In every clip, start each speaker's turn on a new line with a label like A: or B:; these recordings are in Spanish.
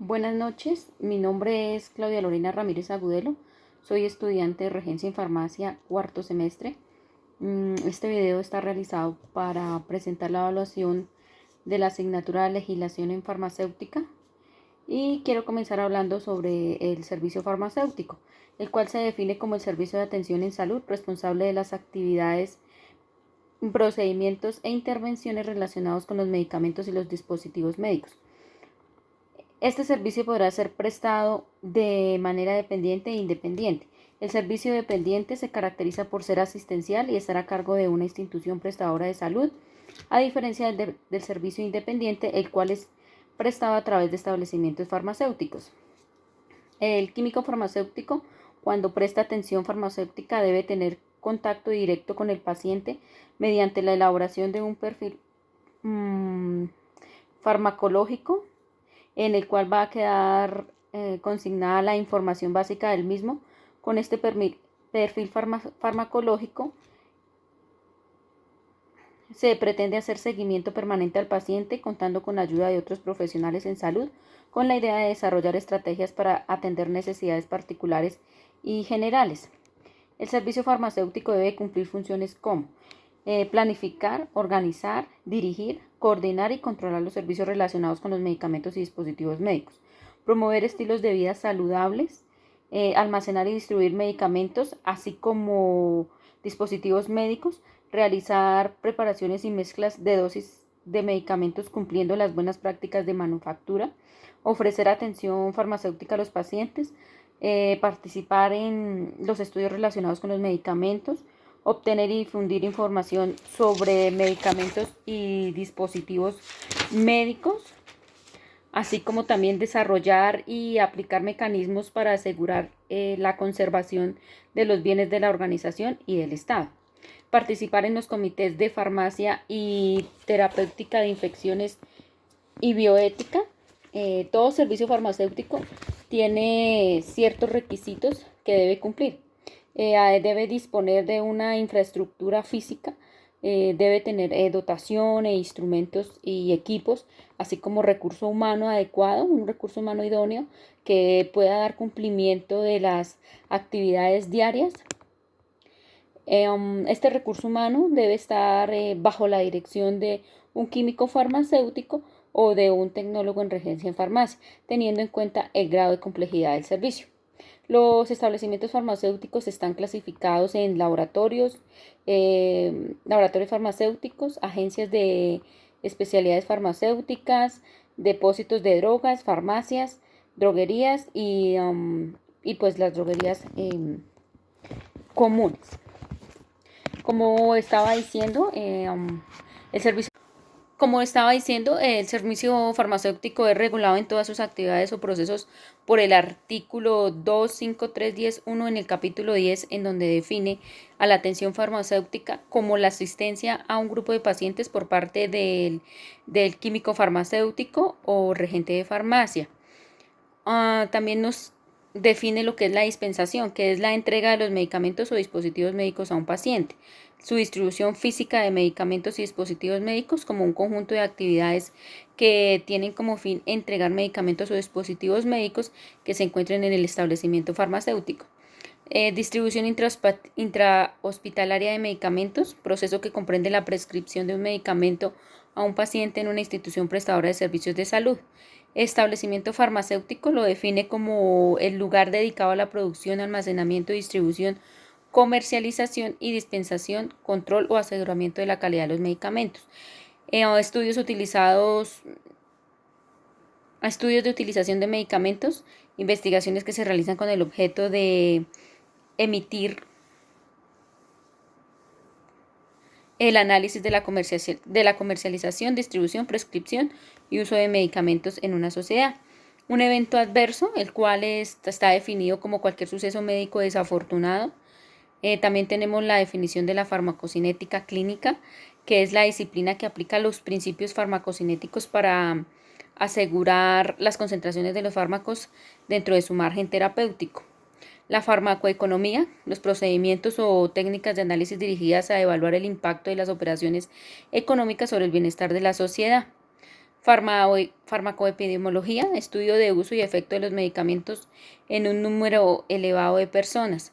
A: Buenas noches, mi nombre es Claudia Lorena Ramírez Agudelo, soy estudiante de Regencia en Farmacia cuarto semestre. Este video está realizado para presentar la evaluación de la asignatura de legislación en farmacéutica y quiero comenzar hablando sobre el servicio farmacéutico, el cual se define como el servicio de atención en salud responsable de las actividades, procedimientos e intervenciones relacionados con los medicamentos y los dispositivos médicos. Este servicio podrá ser prestado de manera dependiente e independiente. El servicio dependiente se caracteriza por ser asistencial y estar a cargo de una institución prestadora de salud, a diferencia del servicio independiente, el cual es prestado a través de establecimientos farmacéuticos. El químico farmacéutico, cuando presta atención farmacéutica, debe tener contacto directo con el paciente mediante la elaboración de un perfil farmacológico en el cual va a quedar consignada la información básica del mismo. Con este perfil farmacológico se pretende hacer seguimiento permanente al paciente, contando con la ayuda de otros profesionales en salud, con la idea de desarrollar estrategias para atender necesidades particulares y generales. El servicio farmacéutico debe cumplir funciones como planificar, organizar, dirigir, coordinar y controlar los servicios relacionados con los medicamentos y dispositivos médicos, promover estilos de vida saludables, almacenar y distribuir medicamentos, así como dispositivos médicos, realizar preparaciones y mezclas de dosis de medicamentos cumpliendo las buenas prácticas de manufactura, ofrecer atención farmacéutica a los pacientes, participar en los estudios relacionados con los medicamentos, obtener y difundir información sobre medicamentos y dispositivos médicos, así como también desarrollar y aplicar mecanismos para asegurar la conservación de los bienes de la organización y del Estado. Participar en los comités de farmacia y terapéutica de infecciones y bioética. Todo servicio farmacéutico tiene ciertos requisitos que debe cumplir. Debe disponer de una infraestructura física, debe tener dotación e instrumentos y equipos, así como recurso humano adecuado, un recurso humano idóneo que pueda dar cumplimiento de las actividades diarias. Este recurso humano debe estar bajo la dirección de un químico farmacéutico o de un tecnólogo en regencia en farmacia, teniendo en cuenta el grado de complejidad del servicio. Los establecimientos farmacéuticos están clasificados en laboratorios farmacéuticos, agencias de especialidades farmacéuticas, depósitos de drogas, farmacias, droguerías y pues las droguerías comunes. Como estaba diciendo, el servicio farmacéutico es regulado en todas sus actividades o procesos por el artículo 253.10.1 en el capítulo 10, en donde define a la atención farmacéutica como la asistencia a un grupo de pacientes por parte del químico farmacéutico o regente de farmacia. También nos define lo que es la dispensación, que es la entrega de los medicamentos o dispositivos médicos a un paciente, su distribución física de medicamentos y dispositivos médicos como un conjunto de actividades que tienen como fin entregar medicamentos o dispositivos médicos que se encuentren en el establecimiento farmacéutico. Distribución intrahospitalaria de medicamentos, proceso que comprende la prescripción de un medicamento a un paciente en una institución prestadora de servicios de salud. Establecimiento farmacéutico lo define como el lugar dedicado a la producción, almacenamiento, distribución, comercialización y dispensación, control o aseguramiento de la calidad de los medicamentos. Estudios de utilización de medicamentos, investigaciones que se realizan con el objeto de emitir el análisis de la comercialización, distribución, prescripción y uso de medicamentos en una sociedad. Un evento adverso, el cual está definido como cualquier suceso médico desafortunado. También tenemos la definición de la farmacocinética clínica, que es la disciplina que aplica los principios farmacocinéticos para asegurar las concentraciones de los fármacos dentro de su margen terapéutico. La farmacoeconomía, los procedimientos o técnicas de análisis dirigidas a evaluar el impacto de las operaciones económicas sobre el bienestar de la sociedad. Farmacoepidemiología, estudio de uso y efecto de los medicamentos en un número elevado de personas.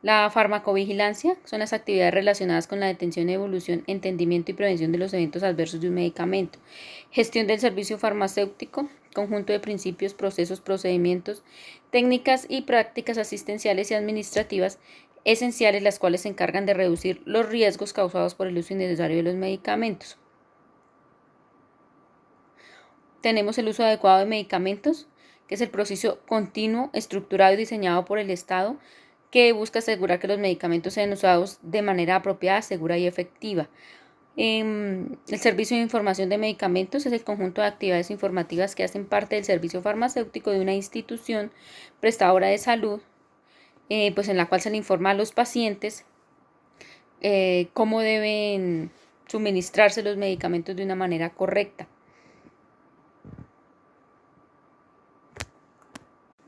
A: La farmacovigilancia son las actividades relacionadas con la detención, evolución, entendimiento y prevención de los eventos adversos de un medicamento. Gestión del servicio farmacéutico, conjunto de principios, procesos, procedimientos, técnicas y prácticas asistenciales y administrativas esenciales, las cuales se encargan de reducir los riesgos causados por el uso innecesario de los medicamentos. Tenemos el uso adecuado de medicamentos, que es el proceso continuo, estructurado y diseñado por el Estado, que busca asegurar que los medicamentos sean usados de manera apropiada, segura y efectiva. El servicio de información de medicamentos es el conjunto de actividades informativas que hacen parte del servicio farmacéutico de una institución prestadora de salud, pues en la cual se le informa a los pacientes cómo deben suministrarse los medicamentos de una manera correcta.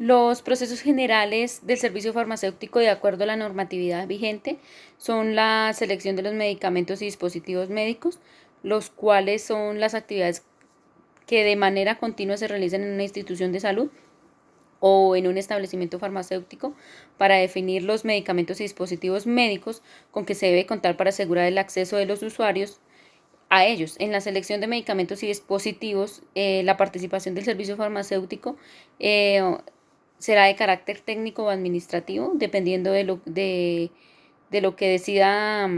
A: Los procesos generales del servicio farmacéutico, de acuerdo a la normatividad vigente, son la selección de los medicamentos y dispositivos médicos, los cuales son las actividades que de manera continua se realizan en una institución de salud o en un establecimiento farmacéutico para definir los medicamentos y dispositivos médicos con que se debe contar para asegurar el acceso de los usuarios a ellos. En la selección de medicamentos y dispositivos, la participación del servicio farmacéutico será de carácter técnico o administrativo, dependiendo de lo que decida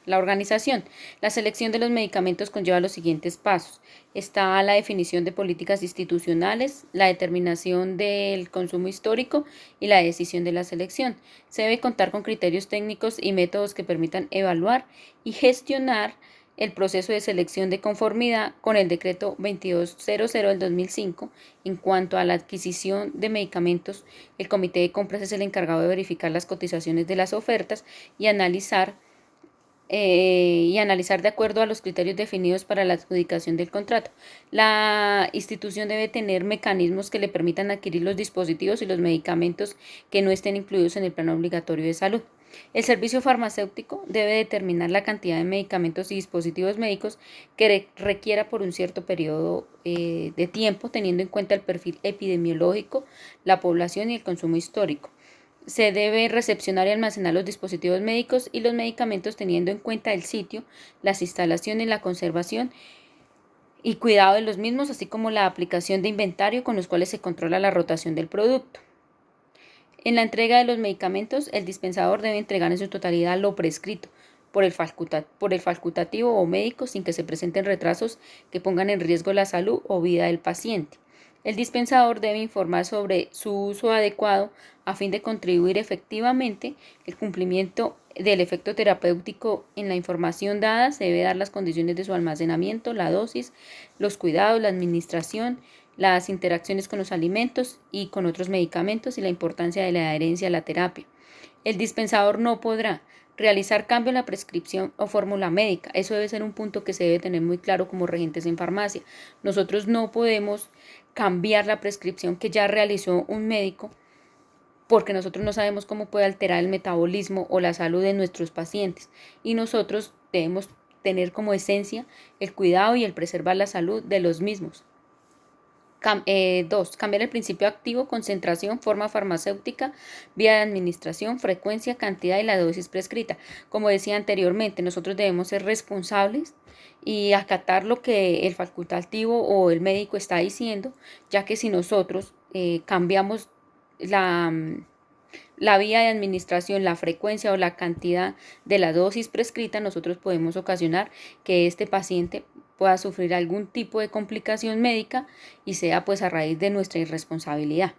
A: la organización. La selección de los medicamentos conlleva los siguientes pasos. Está la definición de políticas institucionales, la determinación del consumo histórico y la decisión de la selección. Se debe contar con criterios técnicos y métodos que permitan evaluar y gestionar el proceso de selección de conformidad con el decreto 2200 del 2005. En cuanto a la adquisición de medicamentos, el comité de compras es el encargado de verificar las cotizaciones de las ofertas y analizar de acuerdo a los criterios definidos para la adjudicación del contrato. La institución debe tener mecanismos que le permitan adquirir los dispositivos y los medicamentos que no estén incluidos en el plan obligatorio de salud. El servicio farmacéutico debe determinar la cantidad de medicamentos y dispositivos médicos que requiera por un cierto periodo de tiempo, teniendo en cuenta el perfil epidemiológico, la población y el consumo histórico. Se debe recepcionar y almacenar los dispositivos médicos y los medicamentos teniendo en cuenta el sitio, las instalaciones, la conservación y cuidado de los mismos, así como la aplicación de inventario con los cuales se controla la rotación del producto. En la entrega de los medicamentos, el dispensador debe entregar en su totalidad lo prescrito por el facultativo o médico sin que se presenten retrasos que pongan en riesgo la salud o vida del paciente. El dispensador debe informar sobre su uso adecuado a fin de contribuir efectivamente el cumplimiento del efecto terapéutico. En la información dada se debe dar las condiciones de su almacenamiento, la dosis, los cuidados, la administración, las interacciones con los alimentos y con otros medicamentos y la importancia de la adherencia a la terapia. El dispensador no podrá realizar cambio en la prescripción o fórmula médica. Eso debe ser un punto que se debe tener muy claro como regentes en farmacia. Nosotros no podemos cambiar la prescripción que ya realizó un médico porque nosotros no sabemos cómo puede alterar el metabolismo o la salud de nuestros pacientes, y nosotros debemos tener como esencia el cuidado y el preservar la salud de los mismos. 2. Cambiar el principio activo, concentración, forma farmacéutica, vía de administración, frecuencia, cantidad y la dosis prescrita. Como decía anteriormente, nosotros debemos ser responsables y acatar lo que el facultativo o el médico está diciendo, ya que si nosotros cambiamos la vía de administración, la frecuencia o la cantidad de la dosis prescrita, nosotros podemos ocasionar que este paciente pueda sufrir algún tipo de complicación médica y sea pues a raíz de nuestra irresponsabilidad.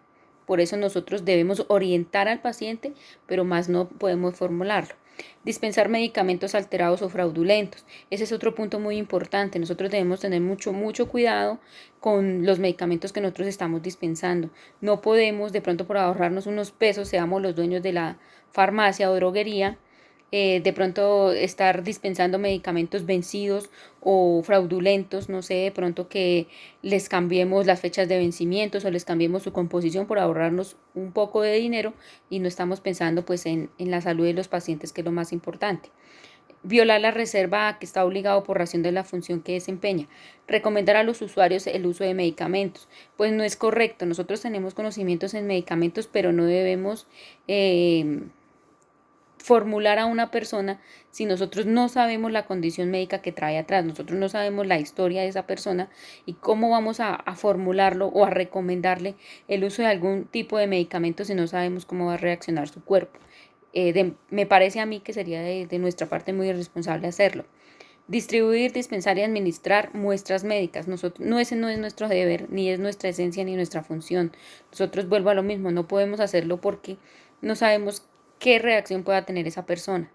A: Por eso nosotros debemos orientar al paciente, pero más no podemos formularlo. Dispensar medicamentos alterados o fraudulentos. Ese es otro punto muy importante. Nosotros debemos tener mucho cuidado con los medicamentos que nosotros estamos dispensando. No podemos, de pronto por ahorrarnos unos pesos, seamos los dueños de la farmacia o droguería, de pronto estar dispensando medicamentos vencidos o fraudulentos, no sé, de pronto que les cambiemos las fechas de vencimientos o les cambiemos su composición por ahorrarnos un poco de dinero y no estamos pensando pues en la salud de los pacientes, que es lo más importante. Violar la reserva a que está obligado por razón de la función que desempeña. Recomendar a los usuarios el uso de medicamentos. Pues no es correcto. Nosotros tenemos conocimientos en medicamentos, pero no debemos formular a una persona si nosotros no sabemos la condición médica que trae atrás, nosotros no sabemos la historia de esa persona y cómo vamos a formularlo o a recomendarle el uso de algún tipo de medicamento si no sabemos cómo va a reaccionar su cuerpo. Me parece a mí que sería de nuestra parte muy irresponsable hacerlo. Distribuir, dispensar y administrar muestras médicas. Ese no es nuestro deber, ni es nuestra esencia, ni nuestra función. Nosotros, vuelvo a lo mismo, no podemos hacerlo porque no sabemos qué reacción pueda tener esa persona.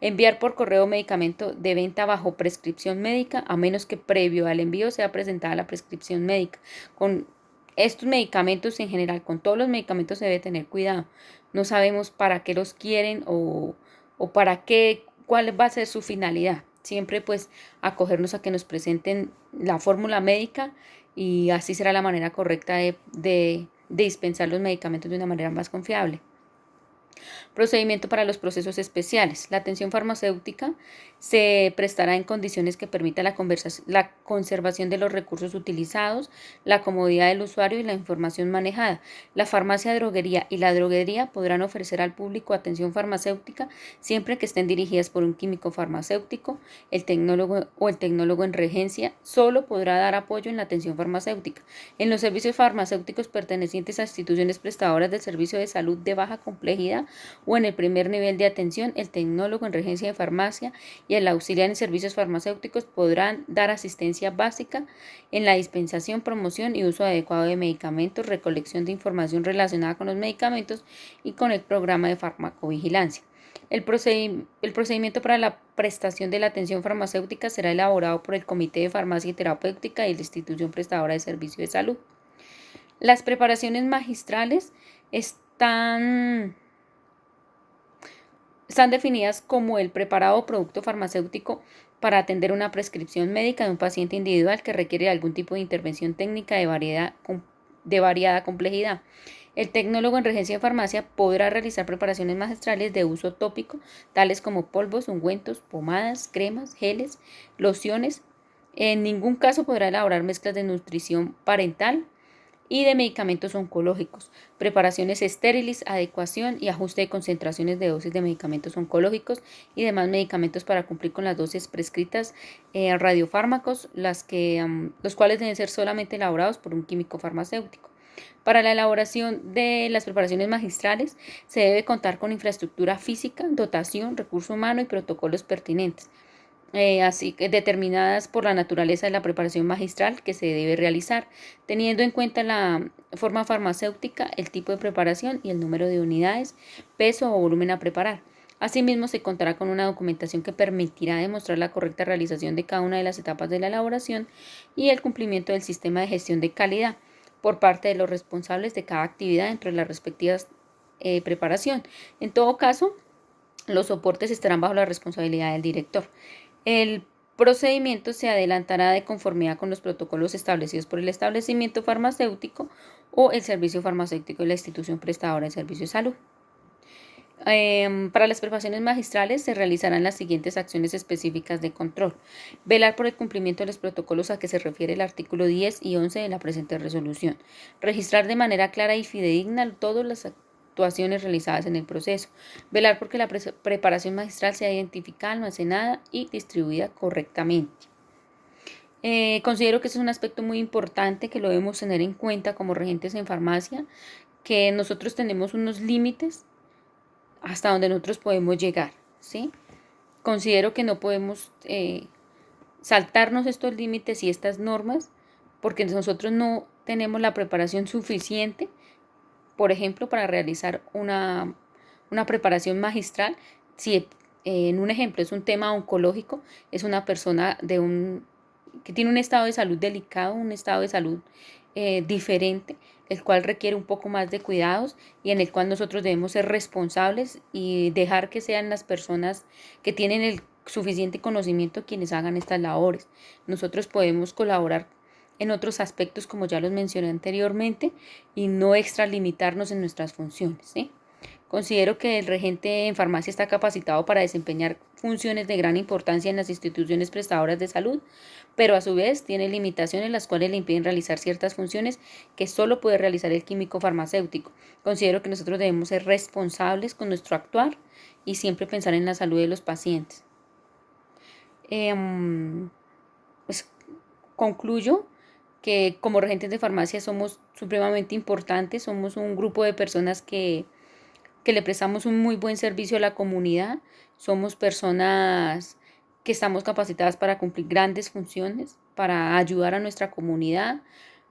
A: Enviar por correo medicamento de venta bajo prescripción médica, a menos que previo al envío sea presentada la prescripción médica. Con estos medicamentos en general, con todos los medicamentos se debe tener cuidado. No sabemos para qué los quieren o para qué, cuál va a ser su finalidad. Siempre pues acogernos a que nos presenten la fórmula médica y así será la manera correcta de dispensar los medicamentos de una manera más confiable. Procedimiento para los procesos especiales. La atención farmacéutica se prestará en condiciones que permitan la conservación de los recursos utilizados, la comodidad del usuario y la información manejada. La farmacia, droguería y la droguería podrán ofrecer al público atención farmacéutica siempre que estén dirigidas por un químico farmacéutico. El tecnólogo en regencia solo podrá dar apoyo en la atención farmacéutica. En los servicios farmacéuticos pertenecientes a instituciones prestadoras del servicio de salud de baja complejidad o en el primer nivel de atención, el tecnólogo en regencia de farmacia y el auxiliar en servicios farmacéuticos podrán dar asistencia básica en la dispensación, promoción y uso adecuado de medicamentos, recolección de información relacionada con los medicamentos y con el programa de farmacovigilancia. El procedimiento para la prestación de la atención farmacéutica será elaborado por el Comité de Farmacia y Terapéutica y la institución prestadora de servicio de salud. Las preparaciones magistrales están definidas como el preparado o producto farmacéutico para atender una prescripción médica de un paciente individual que requiere algún tipo de intervención técnica de variada complejidad. El tecnólogo en regencia de farmacia podrá realizar preparaciones magistrales de uso tópico, tales como polvos, ungüentos, pomadas, cremas, geles, lociones. En ningún caso podrá elaborar mezclas de nutrición parental y de medicamentos oncológicos, preparaciones estériles, adecuación y ajuste de concentraciones de dosis de medicamentos oncológicos y demás medicamentos para cumplir con las dosis prescritas, radiofármacos, los cuales deben ser solamente elaborados por un químico farmacéutico. Para la elaboración de las preparaciones magistrales se debe contar con infraestructura física, dotación, recurso humano y protocolos pertinentes, así que determinadas por la naturaleza de la preparación magistral que se debe realizar, teniendo en cuenta la forma farmacéutica, el tipo de preparación y el número de unidades, peso o volumen a preparar. Asimismo, se contará con una documentación que permitirá demostrar la correcta realización de cada una de las etapas de la elaboración y el cumplimiento del sistema de gestión de calidad por parte de los responsables de cada actividad dentro de las respectivas preparación. En todo caso, los soportes estarán bajo la responsabilidad del director. El procedimiento se adelantará de conformidad con los protocolos establecidos por el establecimiento farmacéutico o el servicio farmacéutico de la institución prestadora de servicio de salud. Para las preparaciones magistrales se realizarán las siguientes acciones específicas de control. Velar por el cumplimiento de los protocolos a que se refiere el artículo 10 y 11 de la presente resolución. Registrar de manera clara y fidedigna todas las actuaciones realizadas en el proceso. Velar porque la preparación magistral sea identificada, almacenada y distribuida correctamente. Considero que este es un aspecto muy importante que lo debemos tener en cuenta como regentes en farmacia, que nosotros tenemos unos límites hasta donde nosotros podemos llegar, ¿sí? Considero que no podemos saltarnos estos límites y estas normas porque nosotros no tenemos la preparación suficiente, por ejemplo, para realizar una preparación magistral. Si en un ejemplo es un tema oncológico, es una persona que tiene un estado de salud delicado, un estado de salud diferente, el cual requiere un poco más de cuidados y en el cual nosotros debemos ser responsables y dejar que sean las personas que tienen el suficiente conocimiento quienes hagan estas labores. Nosotros podemos colaborar en otros aspectos como ya los mencioné anteriormente y no extralimitarnos en nuestras funciones, ¿sí? Considero que el regente en farmacia está capacitado para desempeñar funciones de gran importancia en las instituciones prestadoras de salud, pero a su vez tiene limitaciones las cuales le impiden realizar ciertas funciones que solo puede realizar el químico farmacéutico. Considero que nosotros debemos ser responsables con nuestro actuar y siempre pensar en la salud de los pacientes. Pues concluyo que como regentes de farmacia somos supremamente importantes, somos un grupo de personas que le prestamos un muy buen servicio a la comunidad, somos personas que estamos capacitadas para cumplir grandes funciones, para ayudar a nuestra comunidad,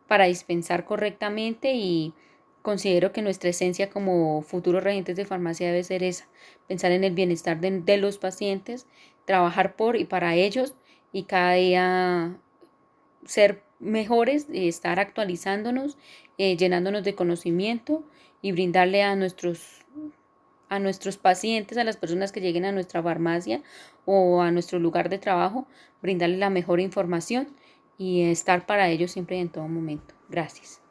A: para dispensar correctamente y considero que nuestra esencia como futuros regentes de farmacia debe ser esa, pensar en el bienestar de los pacientes, trabajar por y para ellos y cada día ser mejores, estar actualizándonos, llenándonos de conocimiento y brindarle a nuestros pacientes, a las personas que lleguen a nuestra farmacia o a nuestro lugar de trabajo, brindarles la mejor información y estar para ellos siempre y en todo momento. Gracias.